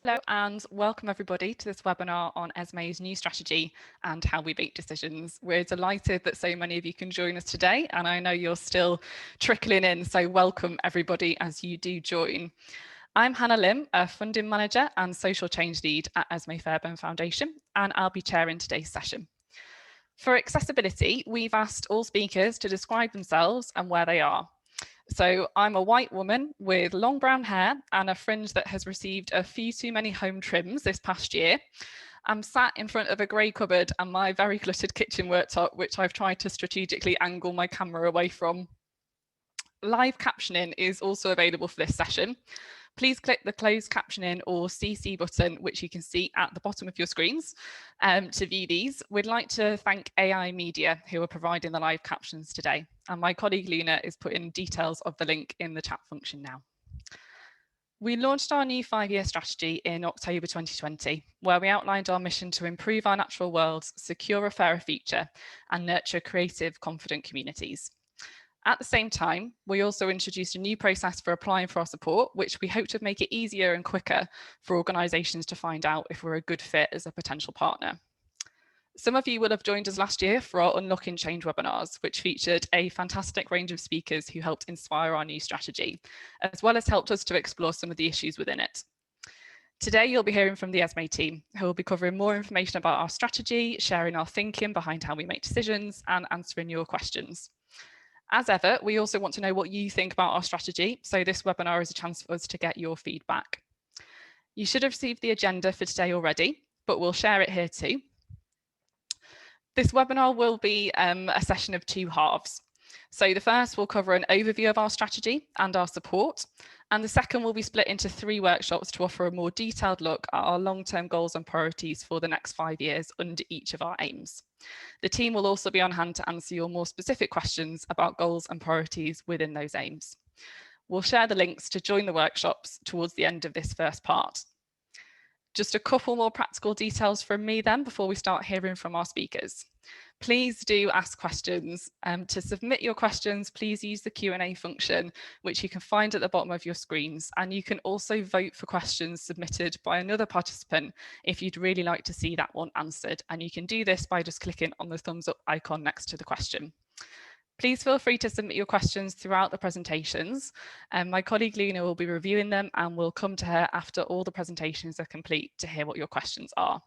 Hello and welcome everybody to this webinar on Esmée's new strategy and how we make decisions. We're delighted that so many of you can join us today, and I know you're still trickling in, so welcome everybody as you do join. I'm Hannah Lim, a funding manager and social change lead at Esmée Fairbairn Foundation, and I'll be chairing today's session. For accessibility, we've asked all speakers to describe themselves and where they are. So I'm a white woman with long brown hair and a fringe that has received a few too many home trims this past year. I'm sat in front of a grey cupboard and my very cluttered kitchen worktop, which I've tried to strategically angle my camera away from. Live captioning is also available for this session. Please click the closed captioning or CC button, which you can see at the bottom of your screens to view these. We'd like to thank AI Media who are providing the live captions today. And my colleague Luna is putting details of the link in the chat function now. We launched our new 5-year strategy in October 2020, where we outlined our mission to improve our natural worlds, secure a fairer future, and nurture creative, confident communities. At the same time, we also introduced a new process for applying for our support, which we hope to make it easier and quicker for organisations to find out if we're a good fit as a potential partner. Some of you will have joined us last year for our Unlocking Change webinars, which featured a fantastic range of speakers who helped inspire our new strategy, as well as helped us to explore some of the issues within it. Today, you'll be hearing from the Esmée team, who will be covering more information about our strategy, sharing our thinking behind how we make decisions, and answering your questions. As ever, we also want to know what you think about our strategy, so this webinar is a chance for us to get your feedback. You should have received the agenda for today already, but we'll share it here too. This webinar will be a session of two halves. So the first will cover an overview of our strategy and our support, and the second will be split into 3 workshops to offer a more detailed look at our long-term goals and priorities for the next 5 years under each of our aims. The team will also be on hand to answer your more specific questions about goals and priorities within those aims. We'll share the links to join the workshops towards the end of this first part. Just a couple more practical details from me then before we start hearing from our speakers. Please do ask questions. To submit your questions, please use the Q&A function, which you can find at the bottom of your screens. And you can also vote for questions submitted by another participant if you'd really like to see that one answered. And you can do this by just clicking on the thumbs up icon next to the question. Please feel free to submit your questions throughout the presentations. My colleague Luna will be reviewing them and we'll come to her after all the presentations are complete to hear what your questions are.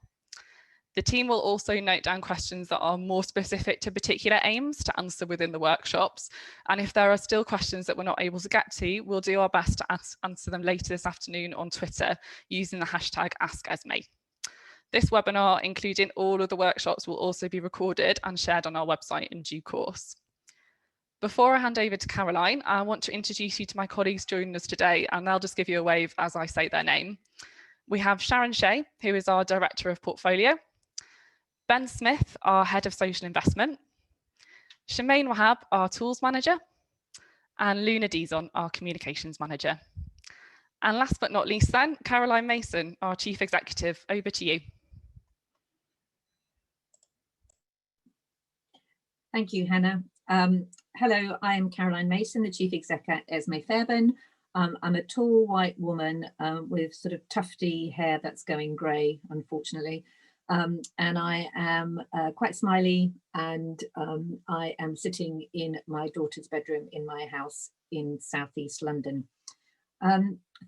The team will also note down questions that are more specific to particular aims to answer within the workshops. And if there are still questions that we're not able to get to, we'll do our best to answer them later this afternoon on Twitter using the hashtag AskEsmée. This webinar, including all of the workshops, will also be recorded and shared on our website in due course. Before I hand over to Caroline, I want to introduce you to my colleagues joining us today, and they'll just give you a wave as I say their name. We have Sharon Shea, who is our Director of Portfolio, Ben Smith, our Head of Social Investment, Shemain Wahab, our Tools Manager, and Luna Dizon, our Communications Manager. And last but not least then, Caroline Mason, our Chief Executive. Over to you. Thank you, Hannah. Hello, I am Caroline Mason, the Chief Exec at Esmée Fairbairn. I'm a tall white woman with sort of tufty hair that's going grey, unfortunately. And I am quite smiley, and I am sitting in my daughter's bedroom in my house in southeast London.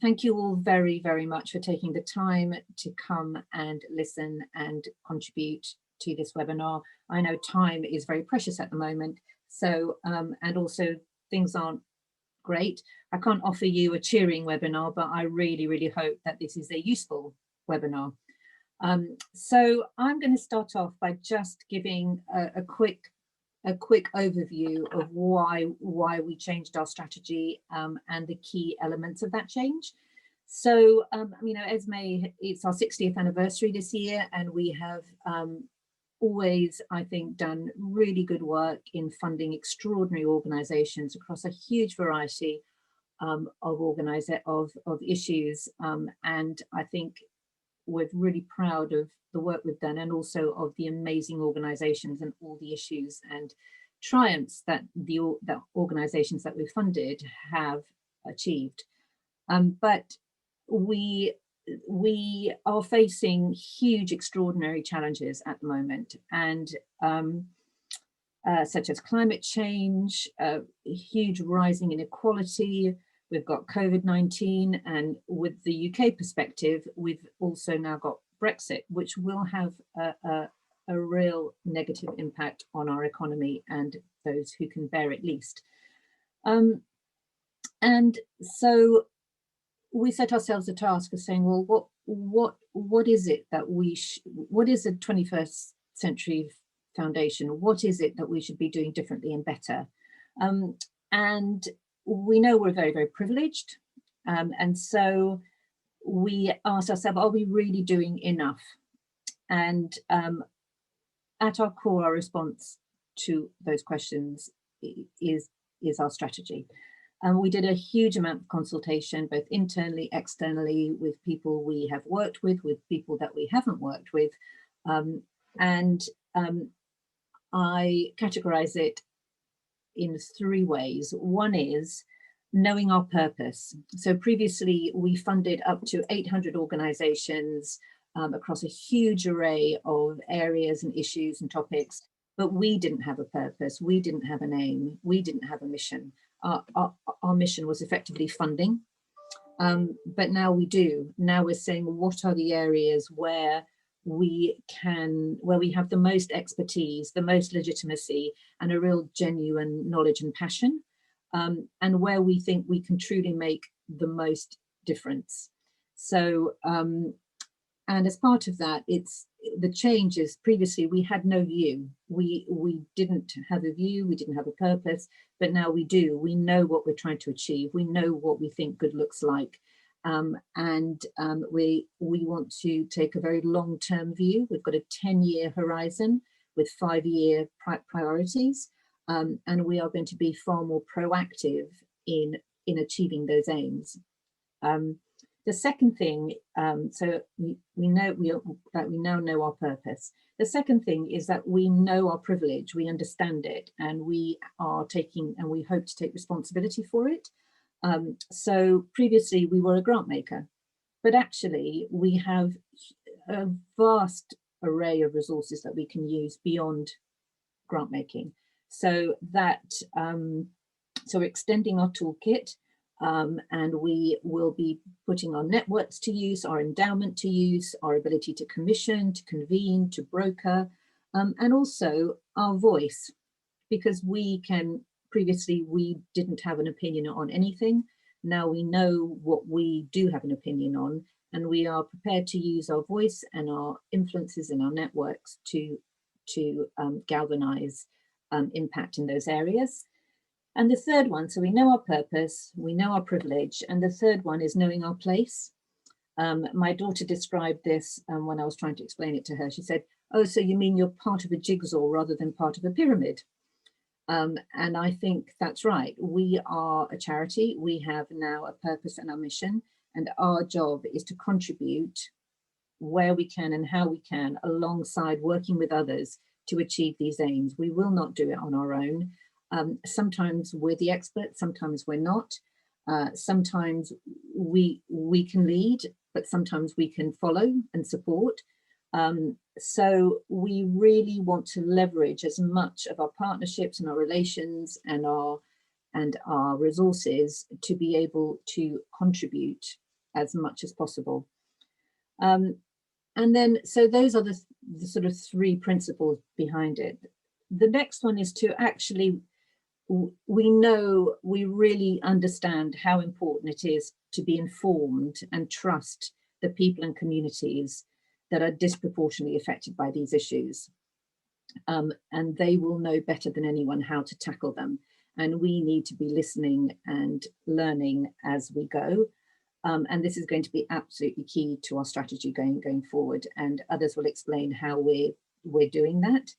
Thank you all very, very much for taking the time to come and listen and contribute to this webinar. I know time is very precious at the moment, so and also things aren't great. I can't offer you a cheering webinar, but I really, really hope that this is a useful webinar. So I'm going to start off by just giving a quick overview of why we changed our strategy and the key elements of that change. So, you know, Esmée, it's our 60th anniversary this year, and we have always, I think, done really good work in funding extraordinary organisations across a huge variety of issues, and I think we're really proud of the work we've done, and also of the amazing organisations and all the issues and triumphs that the organisations that we've funded have achieved. But we we are facing huge, extraordinary challenges at the moment, and such as climate change, huge rising inequality. We've got COVID-19, and with the UK perspective, we've also now got Brexit, which will have a real negative impact on our economy and those who can bear it least. And so we set ourselves a task of saying, well, what is it that what is the 21st century foundation? What is it that we should be doing differently and better? And we know we're very, very privileged. And so we asked ourselves, are we really doing enough? And at our core, our response to those questions is our strategy. We did a huge amount of consultation, both internally, externally, with people we have worked with people that we haven't worked with. I categorize it in 3 ways. One is knowing our purpose. So previously we funded up to 800 organizations across a huge array of areas and issues and topics, but we didn't have a purpose. We didn't have an aim. We didn't have a mission. Our mission was effectively funding, but now we do. Now we're saying, what are the areas where we have the most expertise, the most legitimacy, and a real genuine knowledge and passion, and where we think we can truly make the most difference. So, and as part of that, it's the changes. Previously, we had no view. We didn't have a view. We didn't have a purpose, but now we do. We know what we're trying to achieve. We know what we think good looks like. We want to take a very long-term view. We've got a 10-year horizon with 5-year priorities, and we are going to be far more proactive in achieving those aims. The second thing, so we now know our purpose. The second thing is that we know our privilege, we understand it, and we are taking, and we hope to take responsibility for it. So previously we were a grant maker, but actually we have a vast array of resources that we can use beyond grant making. So that, so we're extending our toolkit, and we will be putting our networks to use, our endowment to use, our ability to commission, to convene, to broker, and also our voice, because previously we didn't have an opinion on anything. Now we know what we do have an opinion on, and we are prepared to use our voice and our influences in our networks to galvanize impact in those areas. And the third one, so we know our purpose, we know our privilege, and the third one is knowing our place. My daughter described this when I was trying to explain it to her. She said, "Oh, so you mean you're part of a jigsaw rather than part of a pyramid?" And I think that's right. We are a charity. We have now a purpose and a mission, and our job is to contribute where we can and how we can, alongside working with others to achieve these aims. We will not do it on our own. Sometimes we're the experts, sometimes we're not. Sometimes we can lead, but sometimes we can follow and support. So we really want to leverage as much of our partnerships and our relations and our resources to be able to contribute as much as possible. And then, so those are the sort of 3 principles behind it. The next one is to actually, we really understand how important it is to be informed and trust the people and communities that are disproportionately affected by these issues. And they will know better than anyone how to tackle them. And we need to be listening and learning as we go. And this is going to be absolutely key to our strategy going forward. And others will explain how we're doing that.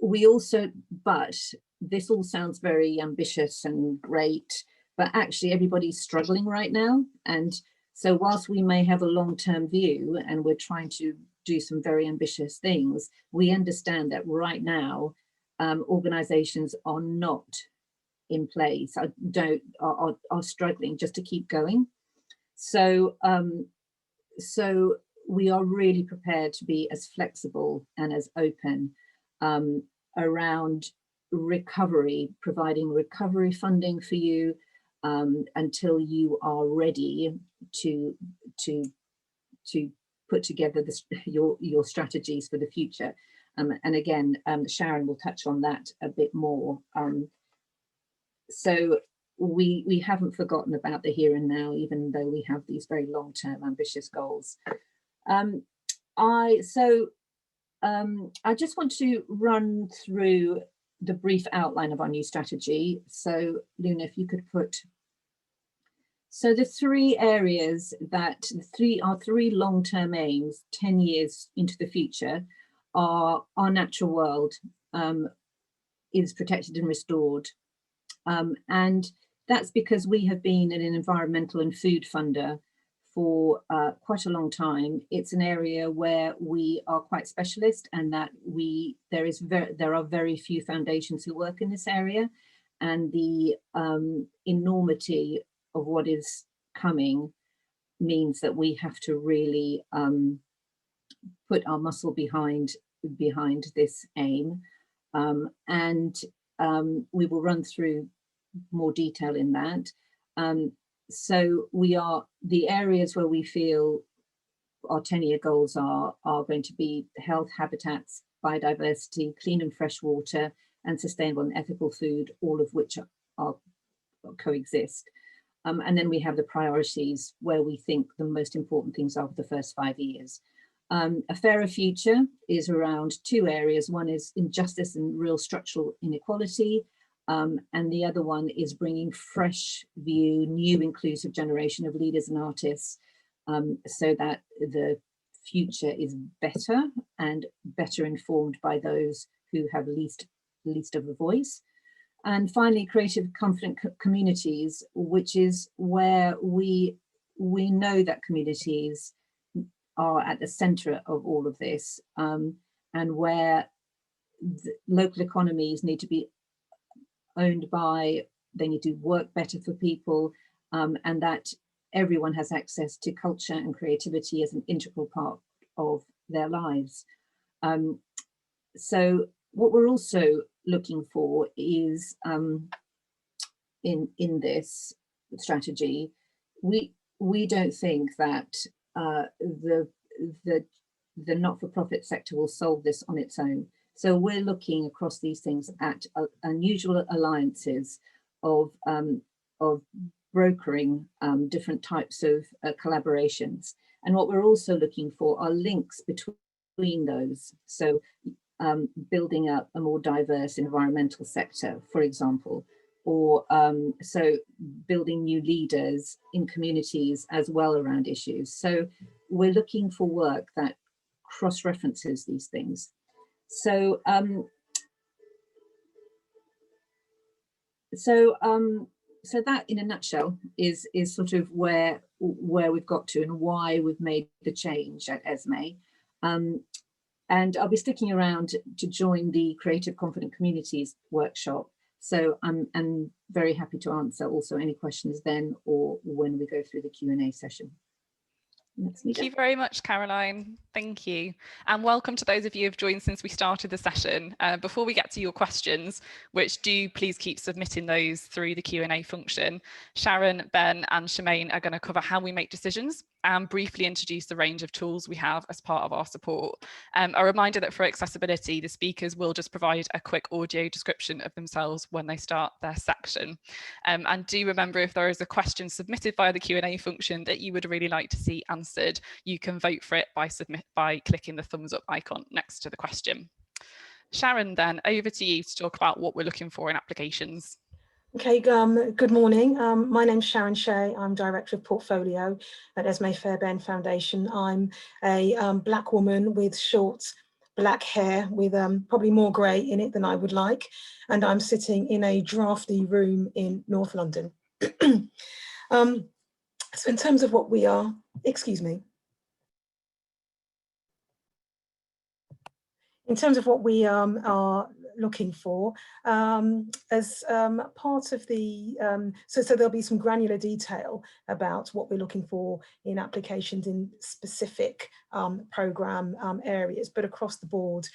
We also, but this all sounds very ambitious and great, but actually everybody's struggling right now. And so whilst we may have a long-term view and we're trying to do some very ambitious things, we understand that right now organizations are not in place are struggling just to keep going. So so we are really prepared to be as flexible and as open around recovery, providing recovery funding for you until you are ready to put together your strategies for the future. And again, Sharon will touch on that a bit more. So we haven't forgotten about the here and now, even though we have these very long-term ambitious goals. I just want to run through the brief outline of our new strategy. So Luna, if you could put, so the three areas that our three long-term aims, 10 years into the future, are our natural world is protected and restored. And that's because we have been an environmental and food funder for quite a long time. It's an area where we are quite specialist, and that there are very few foundations who work in this area, and the enormity of what is coming means that we have to really put our muscle behind this aim, and we will run through more detail in that. So the areas where we feel our 10-year goals are going to be health, habitats, biodiversity, clean and fresh water, and sustainable and ethical food, all of which are coexist. And then we have the priorities where we think the most important things are for the first 5 years. A fairer future is around two areas. One is injustice and real structural inequality. And the other one is bringing fresh view, new inclusive generation of leaders and artists, so that the future is better and better informed by those who have least of a voice. And finally, creative, confident communities, which is where we know that communities are at the center of all of this, and where local economies need to be owned by, they need to work better for people, and that everyone has access to culture and creativity as an integral part of their lives. So what we're also looking for is, in this strategy, we don't think that the not-for-profit sector will solve this on its own. So we're looking across these things at unusual alliances of brokering different types of collaborations. And what we're also looking for are links between those. So building up a more diverse environmental sector, for example, or so building new leaders in communities as well around issues. So we're looking for work that cross-references these things. So so that in a nutshell is sort of where we've got to and why we've made the change at Esmée. And I'll be sticking around to join the Creative Confident Communities workshop. So I'm very happy to answer also any questions then or when we go through the Q&A session. Thank you very much, Caroline. Thank you. And welcome to those of you who have joined since we started the session. Before we get to your questions, which do please keep submitting those through the Q&A function, Sharon, Ben and Shemain are going to cover how we make decisions and briefly introduce the range of tools we have as part of our support. A reminder that for accessibility, the speakers will just provide a quick audio description of themselves when they start their section. And do remember, if there is a question submitted via the Q&A function that you would really like to see answered, you can vote for it by clicking the thumbs up icon next to the question. Sharon, then over to you to talk about what we're looking for in applications. Okay, good morning. My name's Sharon Shea. I'm Director of Portfolio at Esmée Fairbairn Foundation. I'm a black woman with short black hair with probably more grey in it than I would like. And I'm sitting in a drafty room in North London. So in terms of what we are, excuse me. In terms of what we are looking for as part of the, so there'll be some granular detail about what we're looking for in applications in specific programme areas, but across the board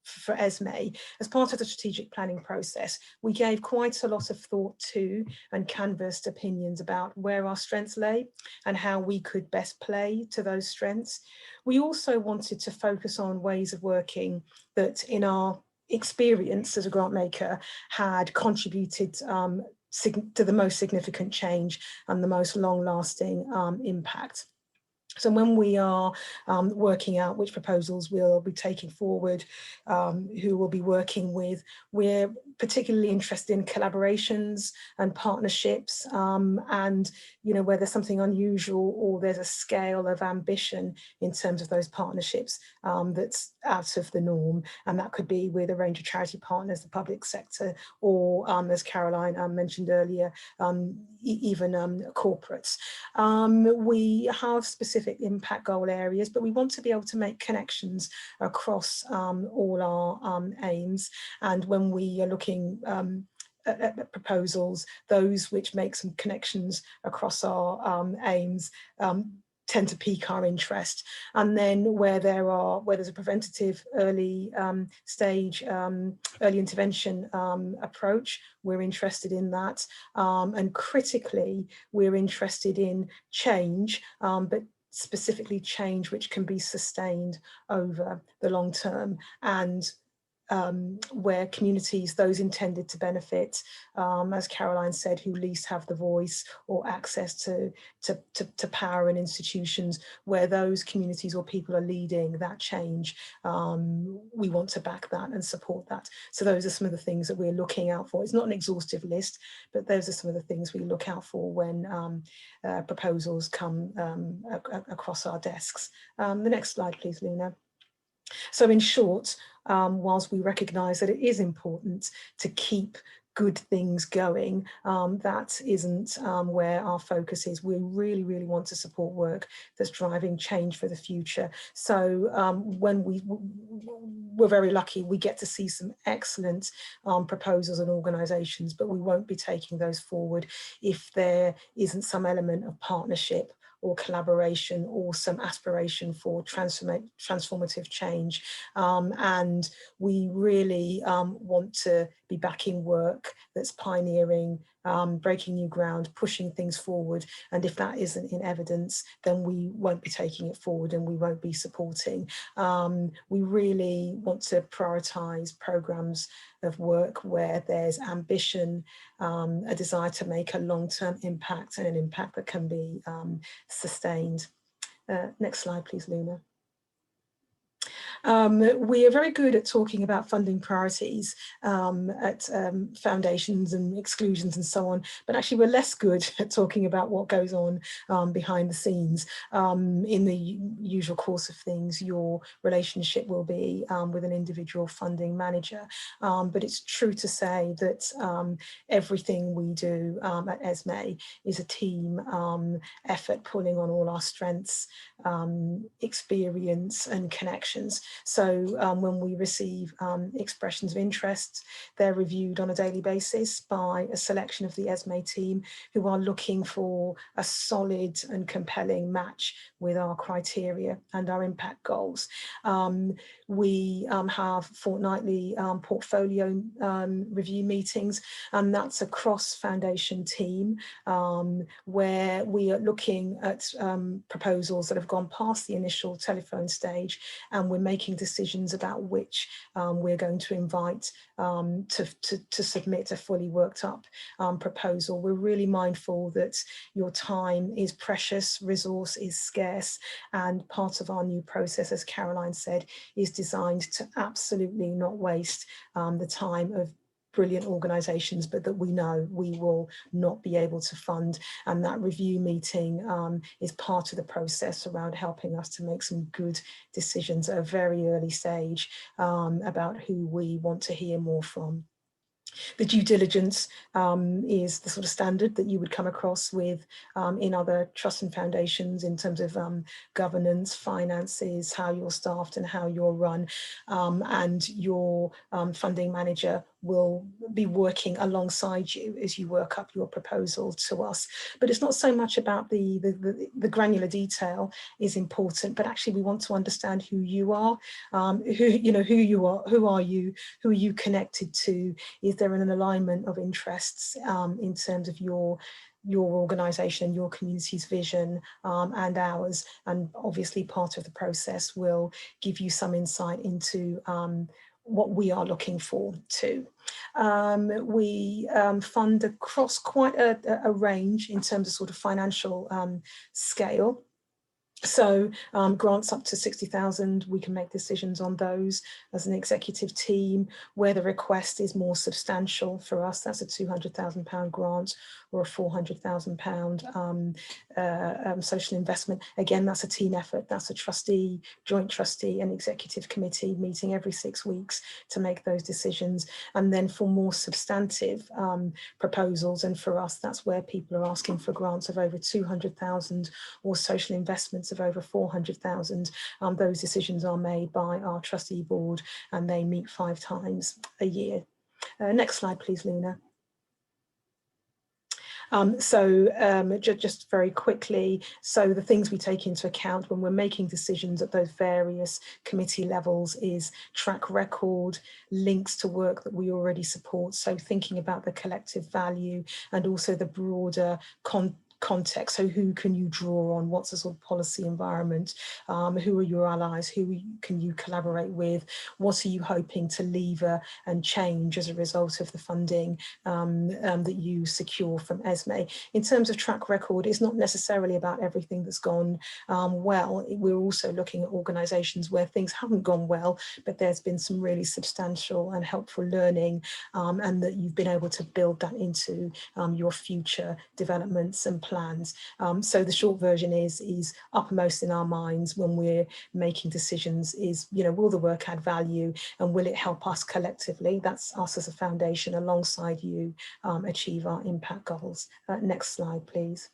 for Esmée, as part of the strategic planning process, we gave quite a lot of thought to and canvassed opinions about where our strengths lay and how we could best play to those strengths. We also wanted to focus on ways of working that, in our experience as a grant maker, had contributed to the most significant change and the most long-lasting impact. So when we are working out which proposals we'll be taking forward, who we'll be working with, we're particularly interested in collaborations and partnerships, and where there's something unusual or there's a scale of ambition in terms of those partnerships that's out of the norm. And that could be with a range of charity partners, the public sector, or as Caroline mentioned earlier, even corporates. We have specific impact goal areas, but we want to be able to make connections across all our aims. And when we are looking at proposals, those which make some connections across our aims tend to pique our interest. And then where there's a preventative early stage, early intervention approach, we're interested in that. And critically, we're interested in change, but specifically change which can be sustained over the long term, and where communities, those intended to benefit, as Caroline said, who least have the voice or access to power and institutions, where those communities or people are leading that change, we want to back that and support that. So those are some of the things that we're looking out for. It's not an exhaustive list, but those are some of the things we look out for when proposals come across our desks. The next slide, please, Luna. So in short, whilst we recognise that it is important to keep good things going, that isn't where our focus is. We really, really want to support work that's driving change for the future. So when we're very lucky, we get to see some excellent proposals and organisations, but we won't be taking those forward if there isn't some element of partnership or collaboration or some aspiration for transformative change. And we really want to be backing work that's pioneering, breaking new ground, pushing things forward. And if that isn't in evidence, then we won't be taking it forward and we won't be supporting. We really want to prioritise programmes of work where there's ambition, a desire to make a long-term impact, and an impact that can be sustained. Next slide, please, Luna. We are very good at talking about funding priorities at foundations and exclusions and so on, but actually we're less good at talking about what goes on behind the scenes. In the usual course of things, your relationship will be with an individual funding manager, but it's true to say that everything we do at Esmée is a team effort, pulling on all our strengths, experience and connections. So when we receive expressions of interest, they're reviewed on a daily basis by a selection of the Esmée team who are looking for a solid and compelling match with our criteria and our impact goals. We have fortnightly portfolio review meetings, and that's a cross-foundation team where we are looking at proposals that have gone past the initial telephone stage, and we're making decisions about which we're going to invite to submit a fully worked up proposal. We're really mindful that your time is precious, resource is scarce, and part of our new process, as Caroline said, is designed to absolutely not waste the time of brilliant organisations, but that we know we will not be able to fund. And that review meeting is part of the process around helping us to make some good decisions at a very early stage about who we want to hear more from. The due diligence is the sort of standard that you would come across with in other trusts and foundations in terms of governance, finances, how you're staffed and how you're run, and your funding manager will be working alongside you as you work up your proposal to us. But it's not so much about the granular detail is important, but actually we want to understand who you are, who you are, who are you connected to? Is there an alignment of interests in terms of your organisation, your community's vision and ours? And obviously part of the process will give you some insight into what we are looking for too. We fund across quite a range in terms of sort of financial scale. So grants up to 60,000, we can make decisions on those as an executive team. Where the request is more substantial for us, that's a £200,000 grant or a £400,000 social investment. Again, that's a team effort. That's a trustee, joint trustee and executive committee meeting every 6 weeks to make those decisions. And then for more substantive proposals, and for us, that's where people are asking for grants of over 200,000 or social investments of over 400,000. Those decisions are made by our trustee board and they meet 5 times a year. Next slide, please, Luna. Just very quickly, so the things we take into account when we're making decisions at those various committee levels is track record, links to work that we already support, so thinking about the collective value and also the broader context. So who can you draw on? What's the sort of policy environment? Who are your allies? Who can you collaborate with? What are you hoping to lever and change as a result of the funding that you secure from Esmée? In terms of track record, it's not necessarily about everything that's gone well. We're also looking at organisations where things haven't gone well, but there's been some really substantial and helpful learning, and that you've been able to build that into your future developments and plans. So the short version is uppermost in our minds when we're making decisions is, will the work add value and will it help us collectively? That's us as a foundation alongside you achieve our impact goals. Next slide, please.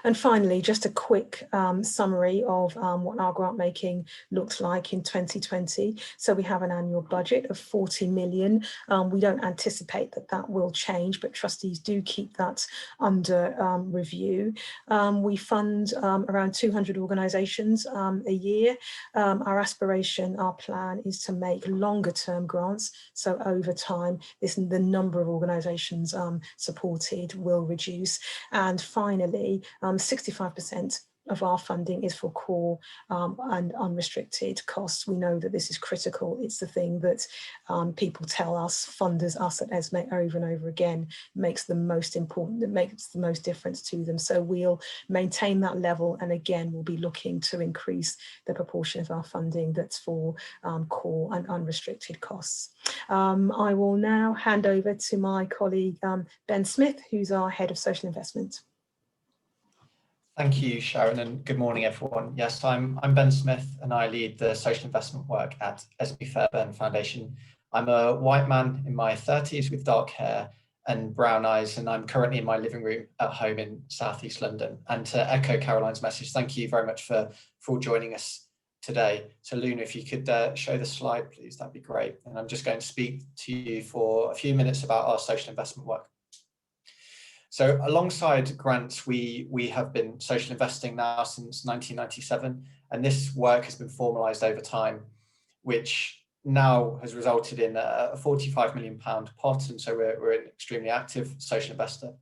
And finally, just a quick summary of what our grant making looked like in 2020. So we have an annual budget of 40 million. We don't anticipate that will change, but trustees do keep that under review. We fund around 200 organisations a year. Our aspiration, our plan is to make longer term grants. So over time, the number of organisations supported will reduce. And finally, 65% of our funding is for core and unrestricted costs. We know that this is critical. It's the thing that people tell us, funders, us at Esmée over and over again, makes the most important, that makes the most difference to them. So we'll maintain that level, and again, we'll be looking to increase the proportion of our funding that's for core and unrestricted costs. I will now hand over to my colleague, Ben Smith, who's our Head of Social Investment. Thank you, Sharon, and good morning, everyone. Yes, I'm Ben Smith, and I lead the social investment work at Esmée Fairbairn Foundation. I'm a white man in my 30s with dark hair and brown eyes, and I'm currently in my living room at home in Southeast London. And to echo Caroline's message, thank you very much for joining us today. So Luna, if you could show the slide, please, that'd be great. And I'm just going to speak to you for a few minutes about our social investment work. So alongside grants, we have been social investing now since 1997, and this work has been formalised over time, which now has resulted in a £45 million pot, and so we're an extremely active social investor.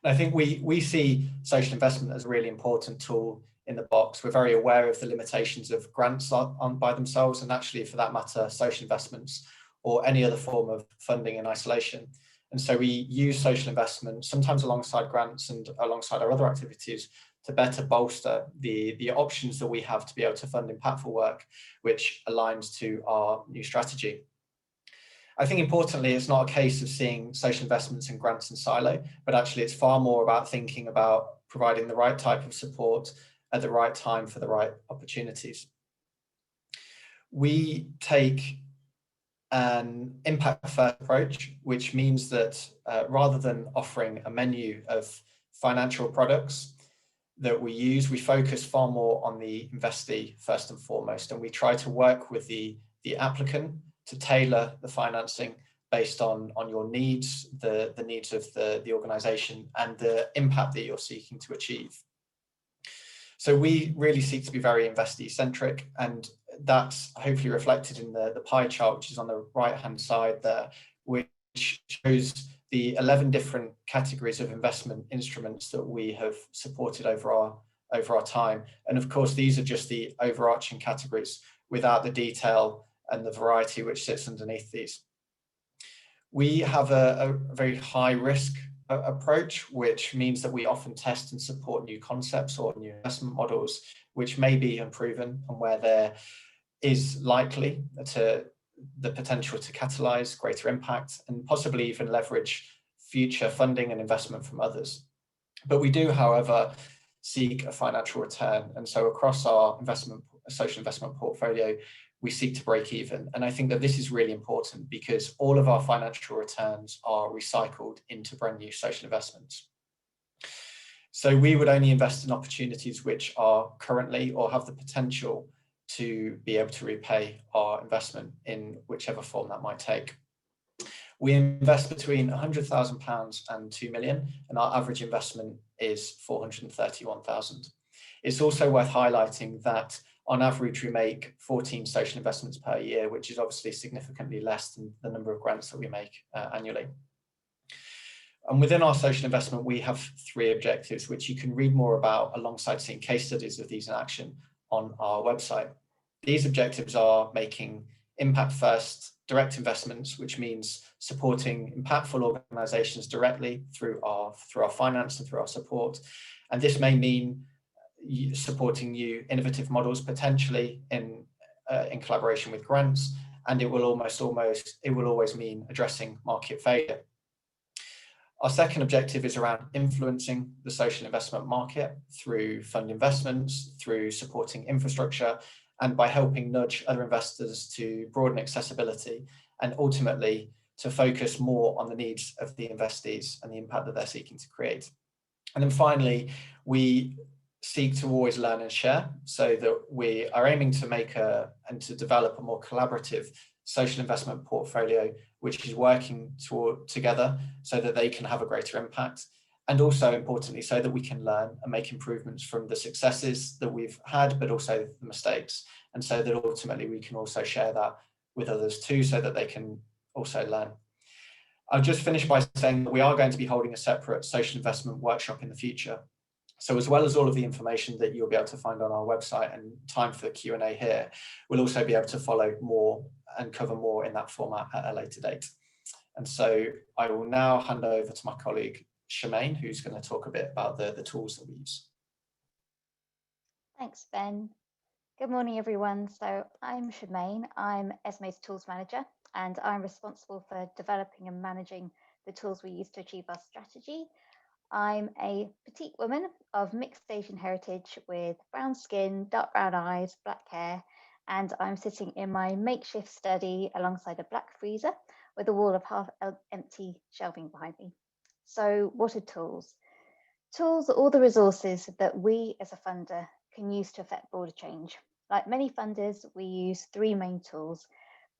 And I think we see social investment as a really important tool in the box. We're very aware of the limitations of grants on by themselves, and actually, for that matter, social investments or any other form of funding in isolation. And so we use social investment, sometimes alongside grants and alongside our other activities, to better bolster the options that we have to be able to fund impactful work, which aligns to our new strategy. I think importantly, it's not a case of seeing social investments and grants in silo, but actually it's far more about thinking about providing the right type of support at the right time for the right opportunities. We take an impact first approach, which means that rather than offering a menu of financial products that we use, we focus far more on the investee first and foremost, and we try to work with the applicant to tailor the financing based on your needs, the needs of the organization, and the impact that you're seeking to achieve. So we really seek to be very investee centric, and that's hopefully reflected in the pie chart, which is on the right hand side there, which shows the 11 different categories of investment instruments that we have supported over our time. And of course, these are just the overarching categories without the detail and the variety which sits underneath these. We have a very high risk approach, which means that we often test and support new concepts or new investment models, which may be unproven and where there is likely to the potential to catalyze greater impact and possibly even leverage future funding and investment from others. But we do, however, seek a financial return. And so across our social investment portfolio, we seek to break even. And I think that this is really important because all of our financial returns are recycled into brand new social investments. So we would only invest in opportunities which are currently or have the potential to be able to repay our investment in whichever form that might take. We invest between £100,000 and £2 million, and our average investment is £431,000. It's also worth highlighting that on average, we make 14 social investments per year, which is obviously significantly less than the number of grants that we make annually. And within our social investment, we have 3 objectives, which you can read more about alongside seeing case studies of these in action on our website. These objectives are making impact first direct investments, which means supporting impactful organizations directly through our finance and through our support. And this may mean supporting new innovative models potentially in collaboration with grants, and it will always mean addressing market failure. Our second objective is around influencing the social investment market through fund investments, through supporting infrastructure, and by helping nudge other investors to broaden accessibility and ultimately to focus more on the needs of the investees and the impact that they're seeking to create. And then finally, we seek to always learn and share, so that we are aiming to make and to develop a more collaborative social investment portfolio, which is working together so that they can have a greater impact. And also importantly, so that we can learn and make improvements from the successes that we've had, but also the mistakes. And so that ultimately we can also share that with others too, so that they can also learn. I'll just finish by saying that we are going to be holding a separate social investment workshop in the future. So as well as all of the information that you'll be able to find on our website and time for the Q&A here, we'll also be able to follow more and cover more in that format at a later date. And so I will now hand over to my colleague, Shemain, who's going to talk a bit about the tools that we use. Thanks, Ben. Good morning, everyone. So I'm Shemain. I'm Esmée's Tools Manager, and I'm responsible for developing and managing the tools we use to achieve our strategy. I'm a petite woman of mixed Asian heritage with brown skin, dark brown eyes, black hair, and I'm sitting in my makeshift study alongside a black freezer with a wall of half-empty shelving behind me. So what are tools? Tools are all the resources that we as a funder can use to affect broader change. Like many funders, we use 3 main tools.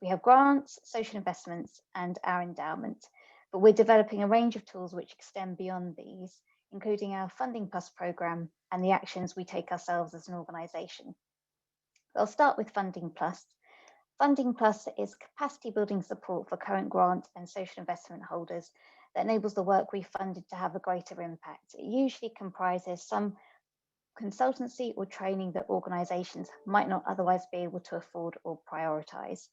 We have grants, social investments, and our endowment. But we're developing a range of tools which extend beyond these, including our Funding Plus program and the actions we take ourselves as an organisation. I'll start with Funding Plus. Funding Plus is capacity building support for current grant and social investment holders that enables the work we funded to have a greater impact. It usually comprises some consultancy or training that organisations might not otherwise be able to afford or prioritise.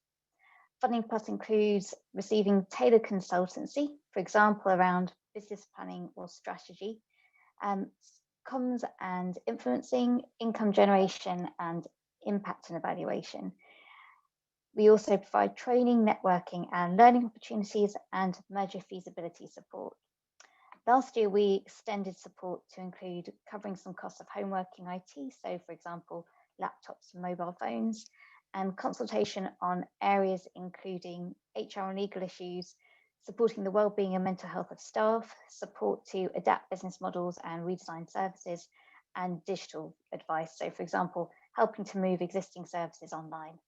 Funding Plus includes receiving tailored consultancy, for example, around business planning or strategy, comms and influencing, income generation, and impact and evaluation. We also provide training, networking, and learning opportunities and merger feasibility support. Last year, we extended support to include covering some costs of home working IT, so for example, laptops and mobile phones, and consultation on areas including HR and legal issues, supporting the well-being and mental health of staff, support to adapt business models and redesign services, and digital advice. So for example, helping to move existing services online.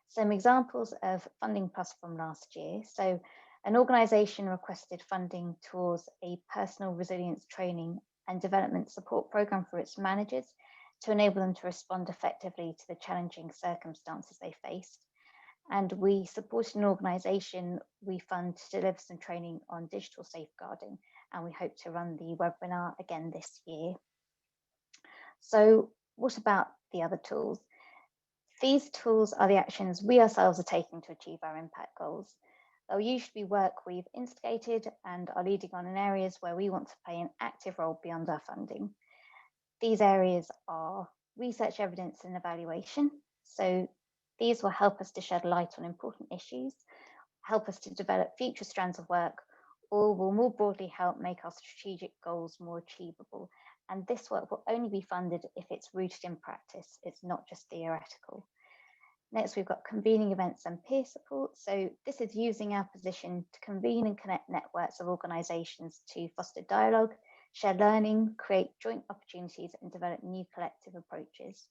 Some examples of funding plus from last year. So an organisation requested funding towards a personal resilience training and development support programme for its managers to enable them to respond effectively to the challenging circumstances they faced. And we support an organisation we fund to deliver some training on digital safeguarding, and we hope to run the webinar again this year. So what about the other tools? These tools are the actions we ourselves are taking to achieve our impact goals. They'll usually be work we've instigated and are leading on in areas where we want to play an active role beyond our funding. These areas are research, evidence and evaluation. So these will help us to shed light on important issues, help us to develop future strands of work, or will more broadly help make our strategic goals more achievable. And this work will only be funded if it's rooted in practice. It's not just theoretical. Next, we've got convening events and peer support. So this is using our position to convene and connect networks of organisations to foster dialogue, share learning, create joint opportunities and develop new collective approaches.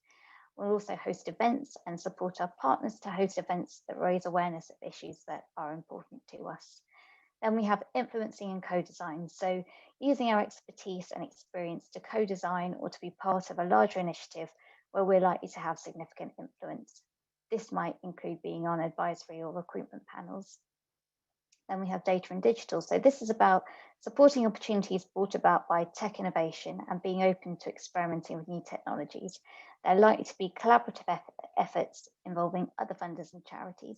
We'll also host events and support our partners to host events that raise awareness of issues that are important to us. Then we have influencing and co-design. So using our expertise and experience to co-design or to be part of a larger initiative where we're likely to have significant influence. This might include being on advisory or recruitment panels. Then we have data and digital. So this is about supporting opportunities brought about by tech innovation and being open to experimenting with new technologies. They're likely to be collaborative efforts involving other funders and charities.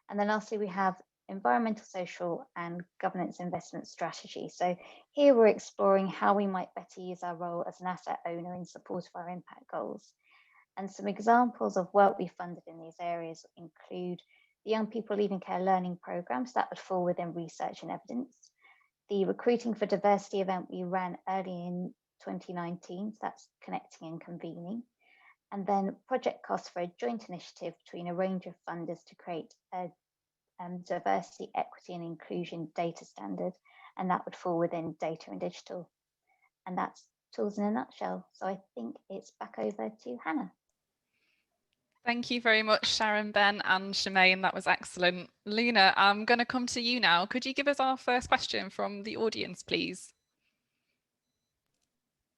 And then lastly, we have environmental, social and governance investment strategy. So here we're exploring how we might better use our role as an asset owner in support of our impact goals. And some examples of work we funded in these areas include the Young People Leaving Care Learning Programmes, that would fall within research and evidence. The Recruiting for Diversity event we ran early in 2019, so that's connecting and convening. And then project costs for a joint initiative between a range of funders to create a diversity, equity and inclusion data standard, and that would fall within data and digital. And that's tools in a nutshell. So I think it's back over to Hannah. Thank you very much, Sharon, Ben and Shemain. That was excellent. Luna, I'm going to come to you now. Could you give us our first question from the audience, please?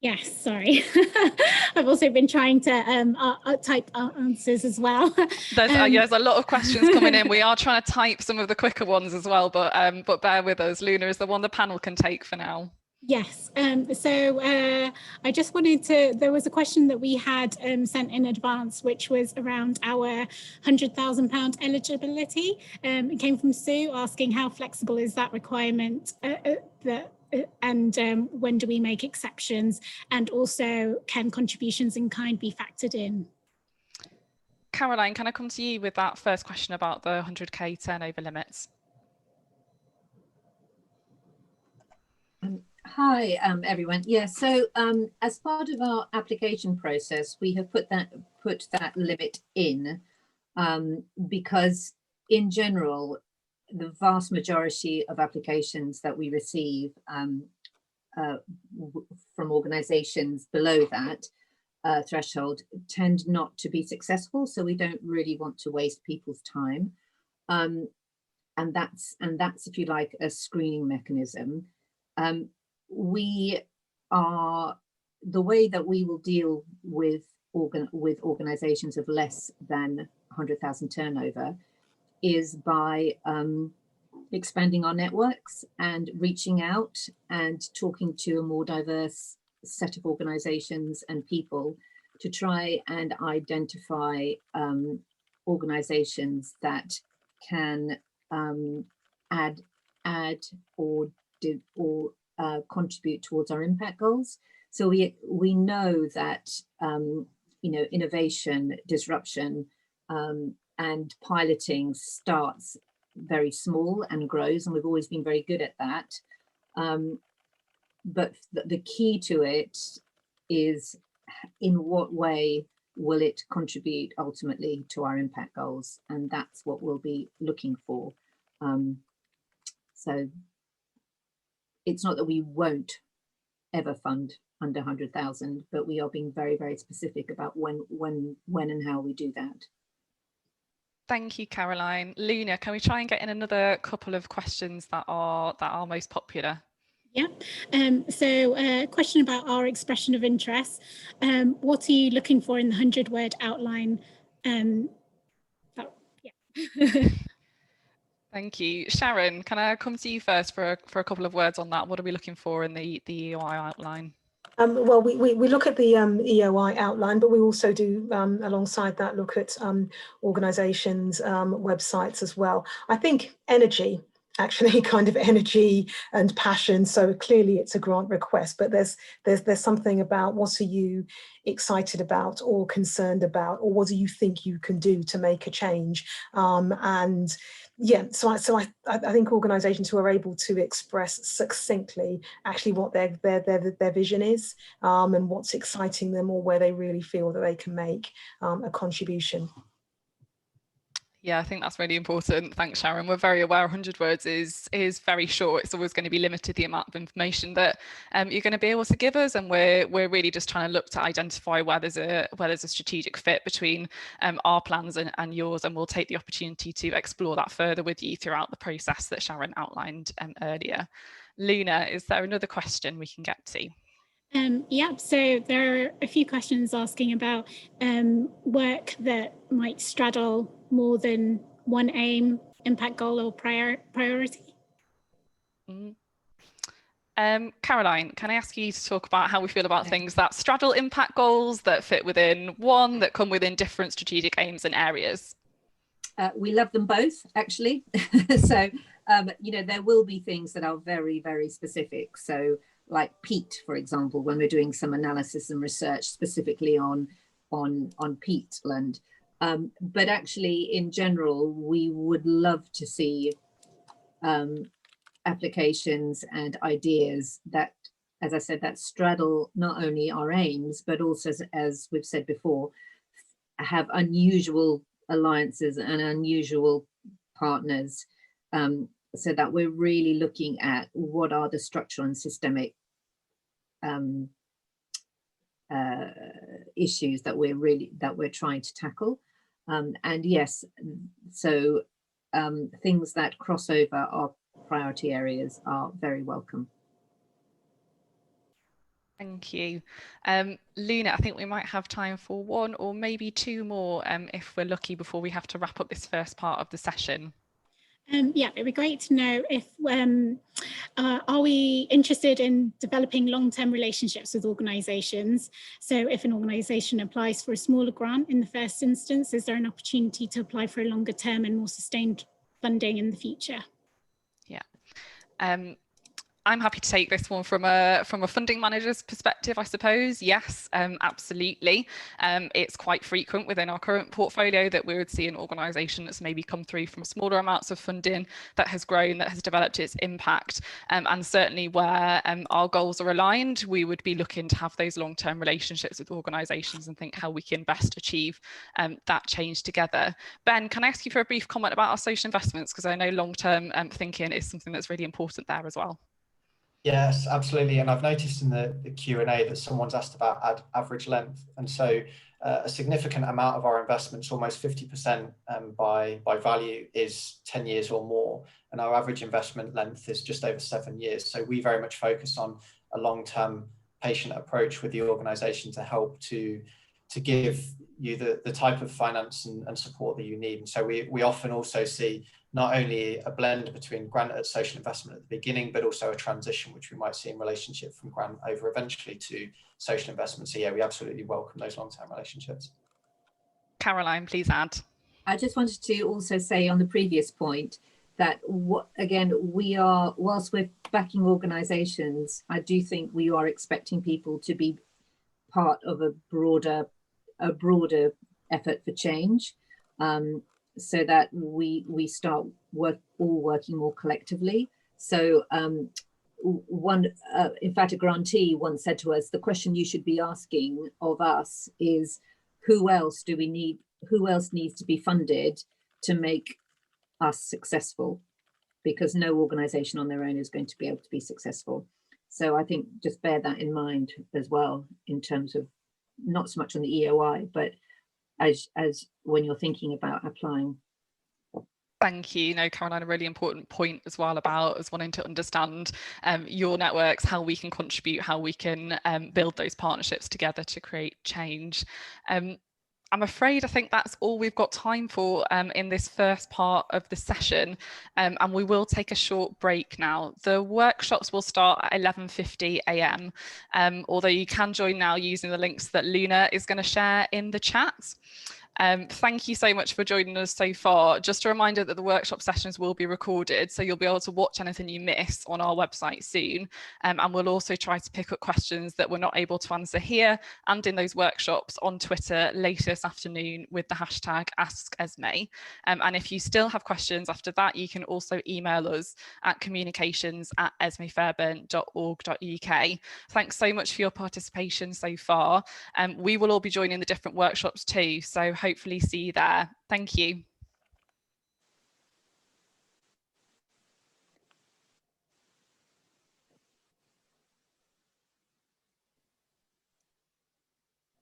Yes, sorry. I've also been trying to type answers as well. There's a lot of questions coming in. We are trying to type some of the quicker ones as well, but bear with us. Luna is the one the panel can take for now. Yes, so I just wanted to, there was a question that we had sent in advance, which was around our £100,000 eligibility. It came from Sue asking how flexible is that requirement and when do we make exceptions, and also can contributions in kind be factored in? Caroline, can I come to you with that first question about the 100k turnover limits? Hi, everyone. Yeah, so as part of our application process, we have put that limit in because in general, the vast majority of applications that we receive from organizations below that threshold tend not to be successful. So we don't really want to waste people's time. And that's, if you like, a screening mechanism. The way that we will deal with organizations of less than 100,000 turnover is by expanding our networks and reaching out and talking to a more diverse set of organizations and people to try and identify organizations that can add or contribute towards our impact goals. So we know that innovation, disruption, and piloting starts very small and grows, and we've always been very good at that. But the key to it is in what way will it contribute ultimately to our impact goals, and that's what we'll be looking for. So it's not that we won't ever fund under 100,000, but we are being very, very specific about when and how we do that. Thank you, Caroline. Luna, can we try and get in another couple of questions that are most popular? Yeah, so a question about our expression of interest. What are you looking for in the 100-word outline? Thank you. Sharon, can I come to you first for a couple of words on that? What are we looking for in the EOI outline? Well, we look at the EOI outline, but we also do, alongside that, look at organisations' websites as well. I think energy, actually, kind of energy and passion. So clearly it's a grant request, but there's something about what are you excited about or concerned about, or what do you think you can do to make a change? And yeah, so I think organisations who are able to express succinctly actually what their vision is, and what's exciting them, or where they really feel that they can make a contribution. Yeah, I think that's really important. Thanks, Sharon. We're very aware 100 words is very short. It's always going to be limited, the amount of information that you're going to be able to give us, and we're really just trying to look to identify where there's a strategic fit between our plans and yours, and we'll take the opportunity to explore that further with you throughout the process that Sharon outlined earlier. Luna, is there another question we can get to? Yeah, so there are a few questions asking about work that might straddle more than one aim, impact goal, or priority. Caroline, can I ask you to talk about how we feel about things that straddle impact goals, that fit within one, that come within different strategic aims and areas? We love them both, actually. So, you know, there will be things that are very, very specific. So like peat, for example, when we're doing some analysis and research specifically on peatland. But actually, in general, we would love to see applications and ideas that, as I said, that straddle not only our aims, but also, as we've said before, have unusual alliances and unusual partners, so that we're really looking at what are the structural and systemic issues that we're trying to tackle. And yes, so things that cross over our priority areas are very welcome. Thank you. Luna, I think we might have time for one or maybe two more if we're lucky before we have to wrap up this first part of the session. Yeah, it'd be great to know if, are we interested in developing long-term relationships with organisations? So if an organisation applies for a smaller grant in the first instance, is there an opportunity to apply for a longer term and more sustained funding in the future? Yeah. I'm happy to take this one from a funding manager's perspective, I suppose. Yes, absolutely. It's quite frequent within our current portfolio that we would see an organisation that's maybe come through from smaller amounts of funding that has grown, that has developed its impact. And certainly where our goals are aligned, we would be looking to have those long-term relationships with organisations and think how we can best achieve that change together. Ben, can I ask you for a brief comment about our social investments? Because I know long-term thinking is something that's really important there as well. Yes, absolutely. And I've noticed in the Q&A that someone's asked about average length. And so a significant amount of our investments, almost 50% by value, is 10 years or more. And our average investment length is just over 7 years. So we very much focus on a long-term patient approach with the organisation to help to give you the type of finance and support that you need. And so we often also see not only a blend between grant and social investment at the beginning, but also a transition, which we might see in relationship from grant over eventually to social investment. So yeah, we absolutely welcome those long-term relationships. Caroline, please add. I just wanted to also say on the previous point that whilst we're backing organisations, I do think we are expecting people to be part of a broader effort for change. So that we start all working more collectively. So in fact, a grantee once said to us, the question you should be asking of us is, who else needs to be funded to make us successful? because no organisation on their own is going to be able to be successful. So I think just bear that in mind as well, in terms of not so much on the EOI, but as when you're thinking about applying. Thank you. No, Caroline, a really important point as well about us wanting to understand your networks, how we can contribute, how we can build those partnerships together to create change. I'm afraid I think that's all we've got time for in this first part of the session, and we will take a short break now. The workshops will start at 11:50 a.m, although you can join now using the links that Luna is going to share in the chat. Thank you so much for joining us so far. Just a reminder that the workshop sessions will be recorded, so you'll be able to watch anything you miss on our website soon. And we'll also try to pick up questions that we're not able to answer here and in those workshops on Twitter later this afternoon with the hashtag #AskEsmée. And if you still have questions after that, you can also email us at communications@esmeefairbairn.org.uk. Thanks so much for your participation so far. We will all be joining the different workshops too, so hopefully see you there. Thank you.